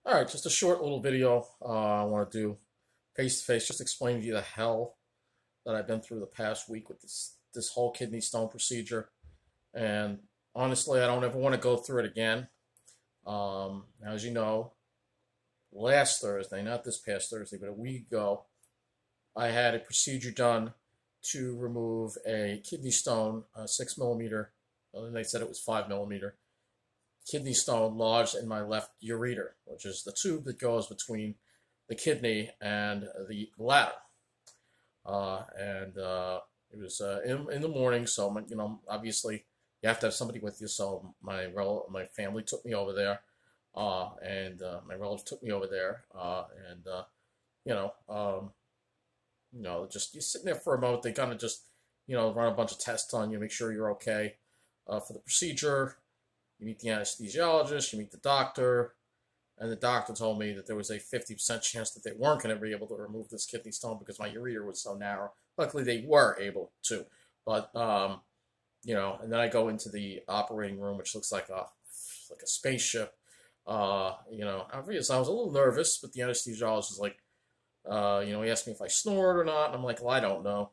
All right, just a short little video I want to do face to face, just explain to you the hell that I've been through the past week with this whole kidney stone procedure. And honestly, I don't ever want to go through it again. As you know, last Thursday, not this past Thursday, but a week ago, I had a procedure done to remove a kidney stone, 6 millimeter. Well, they said it was 5 millimeter kidney stone lodged in my left ureter, which is the tube that goes between the kidney and the bladder. And it was in the morning, so obviously you have to have somebody with you. So my family took me over there, and my relative took me over there, and you know, um, just you're sitting there for a moment. They kind of just run a bunch of tests on you, make sure you're okay for the procedure. You meet the anesthesiologist, you meet the doctor, and the doctor told me that there was a 50% chance that they weren't going to be able to remove this kidney stone because my ureter was so narrow. Luckily, they were able to. But, and then I go into the operating room, which looks like a spaceship. Obviously, I was a little nervous, but the anesthesiologist was like, he asked me if I snored or not, and I'm like, well, I don't know.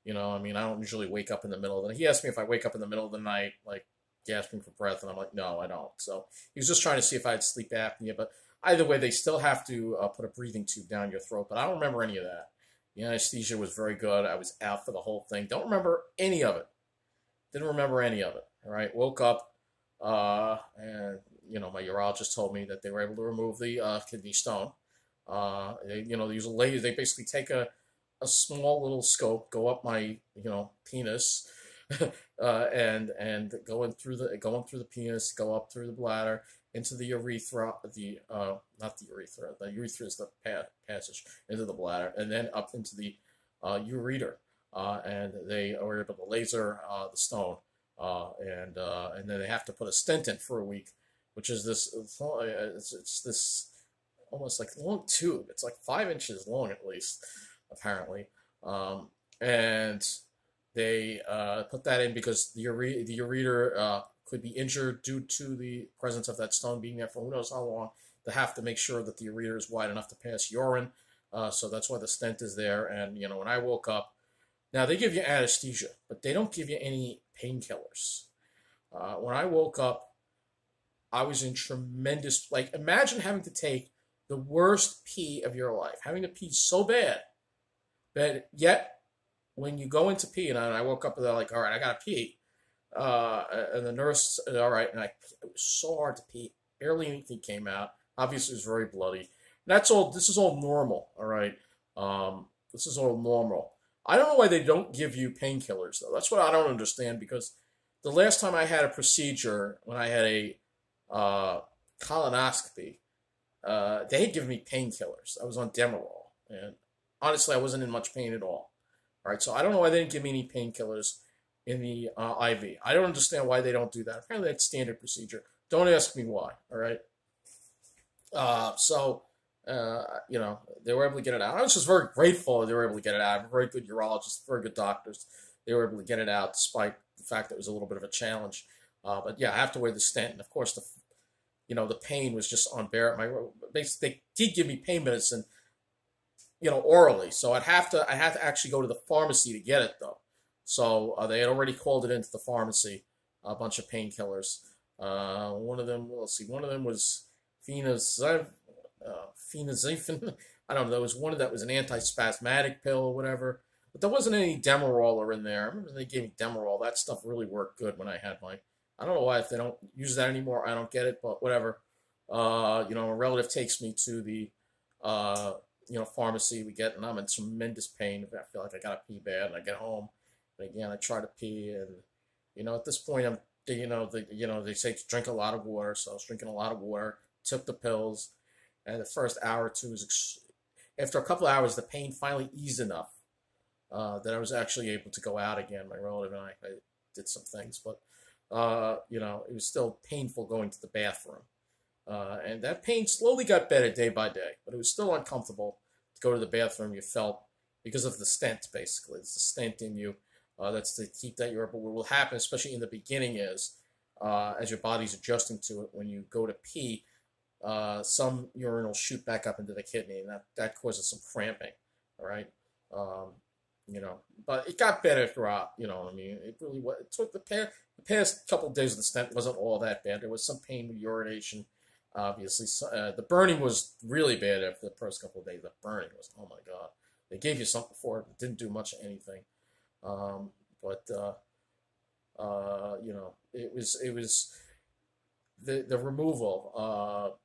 I don't usually wake up in the middle of the night. He asked me if I wake up in the middle of the night, like, gasping for breath, and I'm like, no, I don't. So he was just trying to see if I had sleep apnea, but either way, they still have to put a breathing tube down your throat, but I don't remember any of that. The anesthesia was very good. I was out for the whole thing. Don't remember any of it. Didn't remember any of it. All right, woke up, and my urologist told me that they were able to remove the kidney stone. They use a laser. They basically take a small little scope, go up my penis, and going through the penis, go up through the bladder into the urethra, not the urethra. The urethra is the passage into the bladder, and then up into the ureter. And they are able to laser the stone, and then they have to put a stent in for a week, which is this. It's this almost like long tube. It's like 5 inches long at least, apparently, and they put that in because the ureter could be injured due to the presence of that stone being there for who knows how long. They have to make sure that the ureter is wide enough to pass urine, so that's why the stent is there. And when I woke up, now they give you anesthesia, but they don't give you any painkillers. When I woke up, I was in tremendous, like, imagine having to take the worst pee of your life, having to pee so bad, but yet when you go into pee, and I woke up and they're like, all right, I got to pee. And the nurse said, all right, and it was so hard to pee. Barely anything came out. Obviously, it was very bloody. And that's all, this is all normal, all right? This is all normal. I don't know why they don't give you painkillers, though. That's what I don't understand, because the last time I had a procedure, when I had a colonoscopy, they had given me painkillers. I was on Demerol, and honestly, I wasn't in much pain at all. All right, so I don't know why they didn't give me any painkillers in the IV. I don't understand why they don't do that. Apparently, that's standard procedure. Don't ask me why. All right. They were able to get it out. I was just very grateful they were able to get it out. Very good urologists, very good doctors. They were able to get it out despite the fact that it was a little bit of a challenge. But yeah, I have to wear the stent, and of course the pain was just unbearable. Basically, they did give me pain medicine, orally. So I had to actually go to the pharmacy to get it though. So they had already called it into the pharmacy, a bunch of painkillers. One of them, let's see, one of them was phenazepam. I don't know. There was one that was an antispasmodic pill or whatever. But there wasn't any Demerol in there. I remember they gave me Demerol. That stuff really worked good when I had my. I don't know why if they don't use that anymore. I don't get it, but whatever. A relative takes me to the pharmacy. And I'm in tremendous pain. I feel like I gotta pee bad, and I get home, and again I try to pee, and at this point they say to drink a lot of water, so I was drinking a lot of water, took the pills, and the first hour or two after a couple of hours, the pain finally eased enough that I was actually able to go out again. My relative and I did some things, but it was still painful going to the bathroom. And that pain slowly got better day by day, but it was still uncomfortable to go to the bathroom. You felt because of the stent, basically. It's the stent in you that's to keep that urine. But what will happen, especially in the beginning, is as your body's adjusting to it, when you go to pee, some urine will shoot back up into the kidney, and that causes some cramping. All right. Um, but it got better throughout. I mean, it really was. It took the past couple of days of the stent wasn't all that bad. There was some pain with urination, obviously. So, the burning was really bad after the first couple of days. The burning was, oh my God. They gave you something for it. It didn't do much of anything. But it was the removal.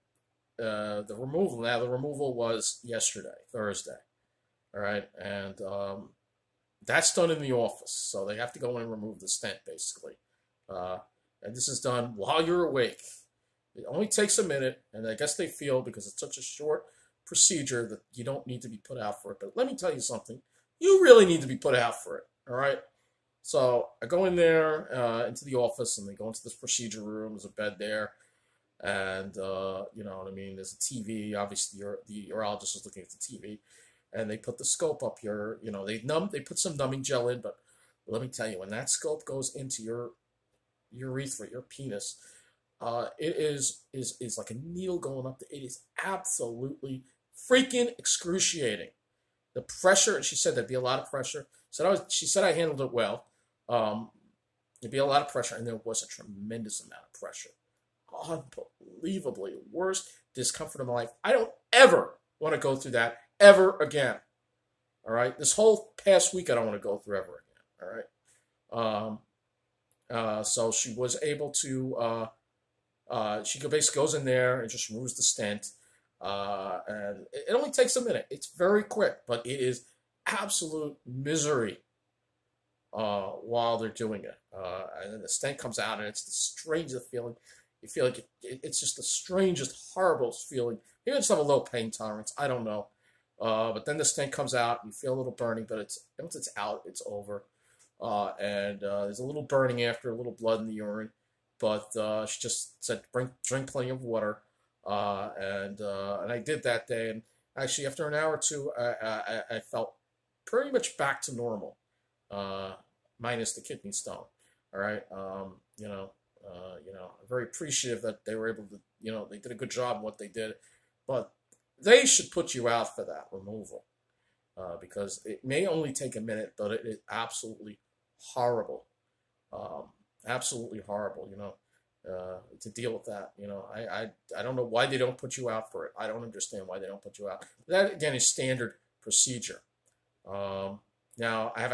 The removal. Now the removal was yesterday, Thursday. All right, and that's done in the office, so they have to go in and remove the stent, basically. And this is done while you're awake. It only takes a minute, and I guess they feel because it's such a short procedure that you don't need to be put out for it. But let me tell you something. You really need to be put out for it, all right? So I go in there into the office, and they go into this procedure room. There's a bed there, and you know what I mean? There's a TV. Obviously, the urologist is looking at the TV. And they put the scope up your, they put some numbing gel in, but let me tell you, when that scope goes into your urethra, your penis, it is like a needle going up. It is absolutely freaking excruciating. The pressure, she said there'd be a lot of pressure. She said I handled it well. There'd be a lot of pressure, and there was a tremendous amount of pressure. Unbelievably worst discomfort of my life. I don't ever want to go through that ever again. All right. This whole past week, I don't want to go through ever again. All right. So she was able to. She basically goes in there and just removes the stent, and it only takes a minute. It's very quick, but it is absolute misery while they're doing it. And then the stent comes out, and it's the strangest feeling. You feel like it's just the strangest, horrible feeling. Maybe I just have a low pain tolerance. I don't know. But then the stent comes out, you feel a little burning, but once it's out, it's over. And there's a little burning after, a little blood in the urine. But she just said, drink plenty of water. And I did that day. And actually, after an hour or two, I felt pretty much back to normal, minus the kidney stone. All right. I'm very appreciative that they were able to, they did a good job in what they did. But they should put you out for that removal because it may only take a minute, but it is absolutely horrible. Absolutely horrible, to deal with that. I don't know why they don't put you out for it. I don't understand why they don't put you out. That, again, is standard procedure. Now, I have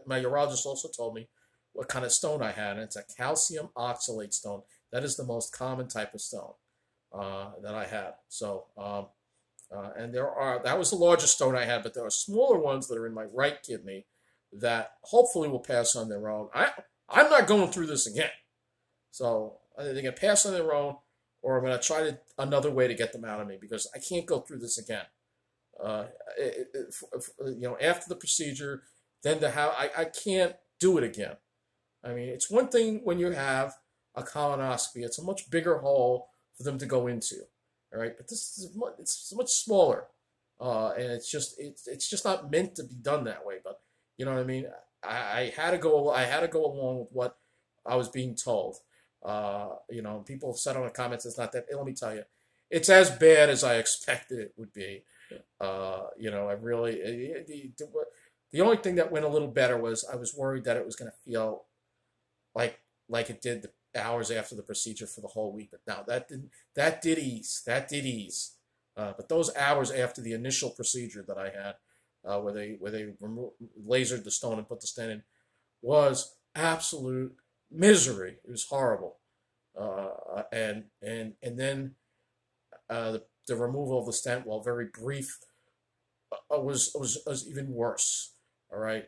my urologist also told me what kind of stone I had, and it's a calcium oxalate stone. That is the most common type of stone that I had. So, and that was the largest stone I had, but there are smaller ones that are in my right kidney that hopefully will pass on their own. I'm not going through this again. So either they can pass on their own, or I'm going to try another way to get them out of me because I can't go through this again. After the procedure, then I can't do it again. I mean, it's one thing when you have a colonoscopy. It's a much bigger hole for them to go into, all right? But it's much smaller, and it's just not meant to be done that way. But you know what I mean? I had to go along with what I was being told. People said on the comments, it's not that. Let me tell you, it's as bad as I expected it would be. I really the only thing that went a little better was I was worried that it was going to feel like it did the hours after the procedure for the whole week. But now that did ease. But those hours after the initial procedure that I had, where they lasered the stone and put the stent in, was absolute misery. It was horrible. And then the removal of the stent, while very brief, was even worse. All right,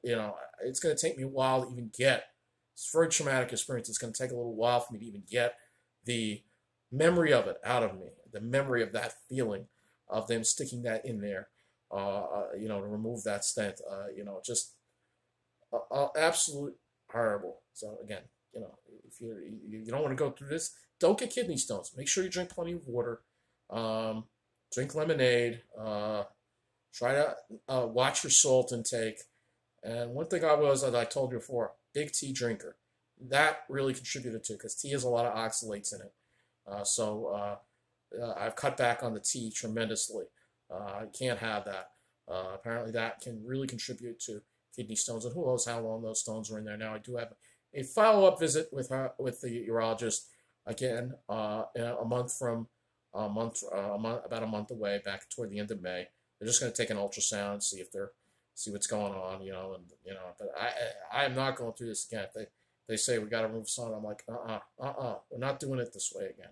it's going to take me a while to even get. It's a very traumatic experience. It's going to take a little while for me to even get the memory of it out of me, the memory of that feeling of them sticking that in there, to remove that stent, just absolute horrible. So again, if you don't want to go through this, don't get kidney stones. Make sure you drink plenty of water, drink lemonade, try to watch your salt intake. And one thing as I told you before, big tea drinker. That really contributed to, because tea has a lot of oxalates in it. I've cut back on the tea tremendously. I can't have that. Apparently, that can really contribute to kidney stones, and who knows how long those stones are in there. Now, I do have a follow-up visit with the urologist again in a month from about a month away, back toward the end of May. They're just going to take an ultrasound, see what's going on, But I am not going through this again. If they say we got to remove some, I'm like, we're not doing it this way again.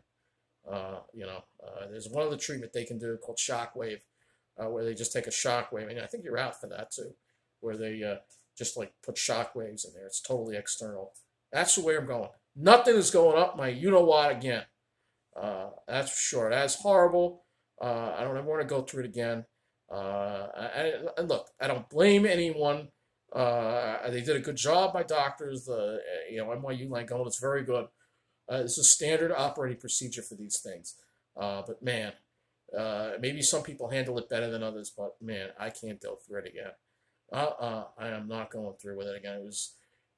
There's one other treatment they can do called shockwave, where they just take a shockwave, and I think you're out for that too, where they just like put shockwaves in there. It's totally external. That's the way I'm going. Nothing is going up my you-know-what again. That's for sure. That's horrible. I don't ever want to go through it again. And look, I don't blame anyone. They did a good job, my doctors. NYU Langone is very good. It's a standard operating procedure for these things. But man, maybe some people handle it better than others, but man, I can't go through it again. I am not going through with it again. It was,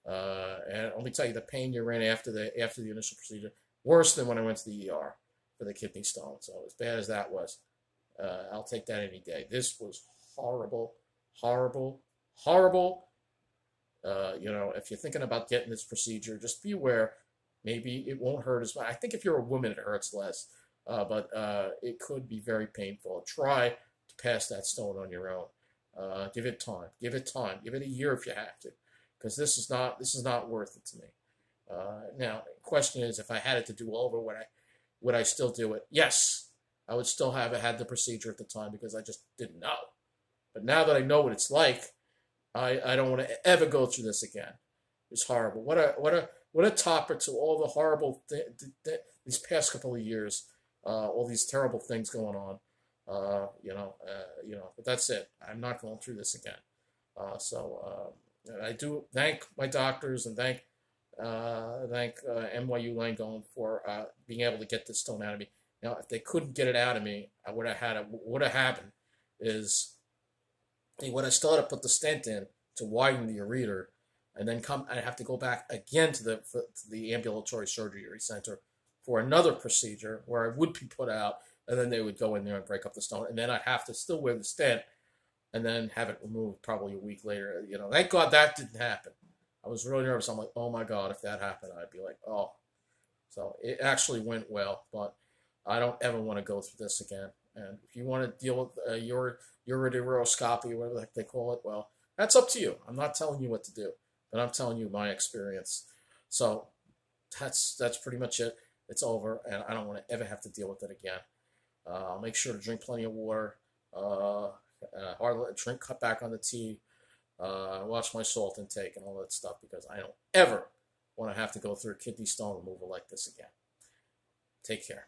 and let me tell you, the pain you're in after the initial procedure, worse than when I went to the ER for the kidney stone. So as bad as that was, I'll take that any day. This was horrible, horrible, horrible. If you're thinking about getting this procedure, just be aware. Maybe it won't hurt as much. I think if you're a woman, it hurts less. But it could be very painful. Try to pass that stone on your own. Give it time. Give it time. Give it a year if you have to, because this is not worth it to me. Now, the question is, if I had it to do over, would I still do it? Yes, I would still have had the procedure at the time because I just didn't know. But now that I know what it's like, I don't want to ever go through this again. It's horrible. What a topper to all the horrible these past couple of years. All these terrible things going on. But that's it. I'm not going through this again. I do thank my doctors and thank NYU Langone for being able to get this stone out of me. Now, if they couldn't get it out of me, what would have happened is they would have still had to put the stent in to widen the ureter, and then I have to go back again to the Ambulatory Surgery Center for another procedure where I would be put out, and then they would go in there and break up the stone, and then I'd have to still wear the stent and then have it removed probably a week later. Thank God that didn't happen. I was really nervous. I'm like, oh my God, if that happened, I'd be like, oh. So it actually went well, but I don't ever want to go through this again. And if you want to deal with ureteroscopy or whatever the heck they call it, well, that's up to you. I'm not telling you what to do, but I'm telling you my experience. So that's pretty much it. It's over, and I don't want to ever have to deal with it again. I'll make sure to drink plenty of water, cut back on the tea, watch my salt intake and all that stuff, because I don't ever want to have to go through a kidney stone removal like this again. Take care.